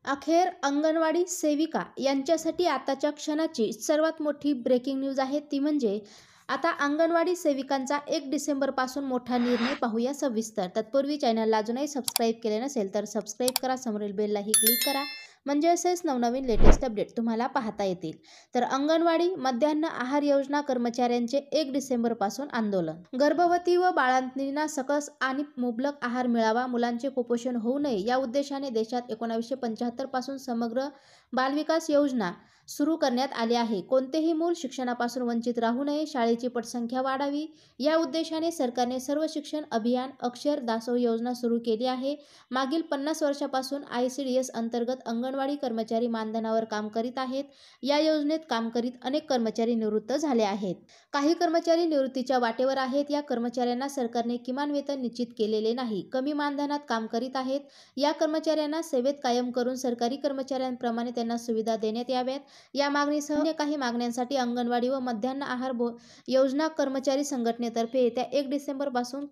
अखेर अंगणवाडी सेविका यांच्यासाठी आताच्या क्षणाची सर्वात मोठी ब्रेकिंग न्यूज आहे ती म्हणजे आता अंगणवाडी सेविकांचा 1 डिसेंबरपासून मोठा निर्णय पाहूया सविस्तर. तत्पूर्वी चॅनलला अजूनही सबस्क्राईब केले नसेल तर सबस्क्राईब करा, समोरील बेललाही क्लिक करा म्हणजे असेच नवनवीन लेटेस्ट अपडेट तुम्हाला पाहता येतील. तर अंगणवाडी मध्यान्ह आहार योजना कर्मचाऱ्यांचे 1 डिसेंबरपासून आंदोलन. गर्भवती व बाळंतींना सकस आणि मुबलक आहार मिळावा, मुलांचे कुपोषण होऊ नये या उद्देशाने देशात 1975 पासून समग्र बालविकास योजना सुरू करण्यात आली आहे. कोणतेही मूल शिक्षणापासून वंचित राहू नये, शाळेची पटसंख्या वाढावी या उद्देशाने सरकारने सर्व शिक्षण अभियान अक्षर दासोह योजना सुरू केली आहे. मागील 50 वर्षापासून ICDS अंतर्गत अंगणवाडी कर्मचारी मानधनावर काम करीत आहेत. या योजनेत काम करीत अनेक कर्मचारी निवृत्त झाले आहेत. काही कर्मचारी निवृत्तीच्या वाटेवर आहेत. या कर्मचाऱ्यांना सरकारने किमान वेतन निश्चित केलेले नाही, कमी मानधनात काम करीत आहेत. या कर्मचाऱ्यांना सेवेत कायम करून सरकारी कर्मचाऱ्यांप्रमाणे त्यांना सुविधा देण्यात याव्यात. या मागणीसह अन्य काही मागण्यांसाठी अंगणवाडी व मध्यान्ह आहार योजना कर्मचारी संघटनेतर्फे येत्या 1 डिसेंबरपासून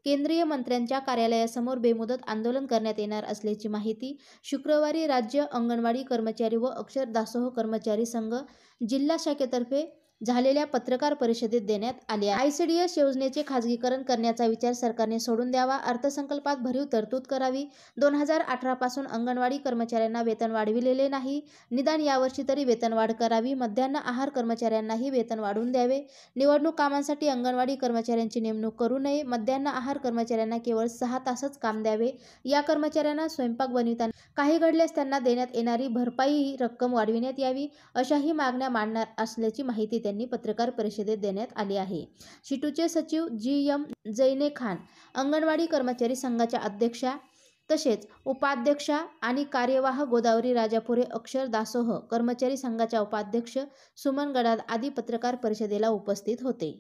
केंद्रीय मंत्र्यांच्या कार्यालयासमोर बेमुदत आंदोलन करण्यात येणार असल्याची माहिती शुक्रवारी राज्य अंगणवाडी कर्मचारी व अक्षर दासोह कर्मचारी संघ जिल्हा शाखेतर्फे झालेल्या पत्रकार परिषदेत देण्यात आली आहे. ICDS योजनेचे खाजगीकरण करण्याचा विचार सरकारने सोडून द्यावा, अर्थसंकल्पात भरीव तरतूद करावी. 2018 पासून अंगणवाडी कर्मचाऱ्यांना वेतन वाढविलेले नाही, निदान यावर्षी तरी वेतनवाढ करावी. मध्यान्ह आहार कर्मचाऱ्यांनाही वेतन वाढवून द्यावे. निवडणूक कामांसाठी अंगणवाडी कर्मचाऱ्यांची नेमणूक करू नये. मध्यान्ह आहार कर्मचाऱ्यांना केवळ 6 तासच काम द्यावे. या कर्मचाऱ्यांना स्वयंपाक बनविताना काही घडल्यास त्यांना देण्यात येणारी भरपाई रक्कम वाढविण्यात यावी, अशाही मागण्या मांडणार असल्याची माहिती त्यांनी पत्रकार परिषदेत देण्यात आली आहे. शिटूचे सचिव GM जैने खान, अंगणवाडी कर्मचारी संघाच्या अध्यक्षा तसेच उपाध्यक्षा आणि कार्यवाह गोदावरी राजापुरे, अक्षर दासोह कर्मचारी संघाच्या उपाध्यक्ष सुमन गडाद आदी पत्रकार परिषदेला उपस्थित होते.